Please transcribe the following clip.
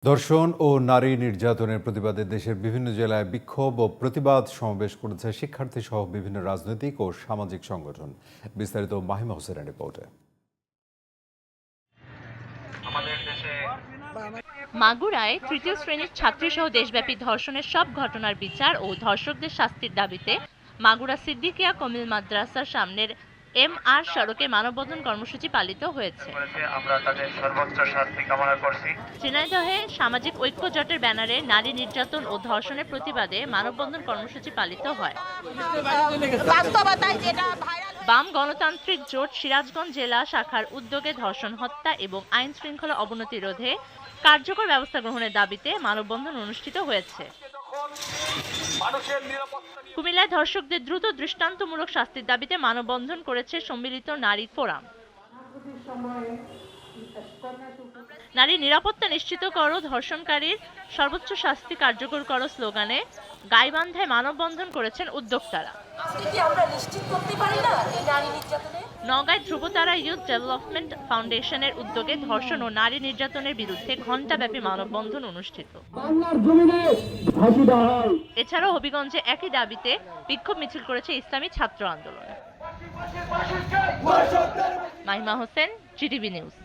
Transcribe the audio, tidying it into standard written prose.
ধর্ষণ ও নারী নির্যাতনের প্রতিবাদে দেশের বিভিন্ন জেলায় বিক্ষোভ ও প্রতিবাদ সমাবেশ করেছে শিক্ষার্থী সহ বিভিন্ন রাজনৈতিক ও সামাজিক সংগঠন। বিস্তারিত মাহিমা হোসেনের রিপোর্টে। মাগুরায় তৃতীয় শ্রেণীর ছাত্রীসহ দেশব্যাপী ধর্ষণের সব ঘটনার বিচার ও ধর্ষকদের শাস্তির দাবিতে মাগুরা সিদ্দিকিয়া কমিল মাদ্রাসার সামনের MR সড়কে মানববন্ধন কর্মসূচি পালিত হয়েছে। ঝিনাইদহে সামাজিক ঐক্য জোটের ব্যানারে নারী নির্যাতন ও ধর্ষণের প্রতিবাদে মানববন্ধন কর্মসূচি পালিত হয়। বাম গণতান্ত্রিক জোট সিরাজগঞ্জ জেলা শাখার উদ্যোগে ধর্ষণ, হত্যা এবং আইন শৃঙ্খলা অবনতি রোধে কার্যকর ব্যবস্থা গ্রহণের দাবিতে মানববন্ধন অনুষ্ঠিত হয়েছে। কুমিল্লায় ধর্ষকদের দ্রুত দৃষ্টান্তমূলক শাস্তির দাবিতে মানববন্ধন করেছে সম্মিলিত নারী ফোরাম। নারী নিরাপত্তা নিশ্চিত করো, ধর্ষণকারীর সর্বোচ্চ শাস্তি কার্যকর করো স্লোগানে গাইবান্ধায় মানববন্ধন করেছেন উদ্যোক্তারা। নওগাঁয় ধ্রুবতারা ইউথ ডেভেলপমেন্ট ফাউন্ডেশনের উদ্যোগে ধর্ষণ ও নারী নির্যাতনের বিরুদ্ধে ঘণ্টাব্যাপী মানববন্ধন অনুষ্ঠিত। এছাড়াও হবিগঞ্জে একই দাবিতে বিক্ষোভ মিছিল করেছে ইসলামী ছাত্র আন্দোলন। Mahima Hossain, GTV news.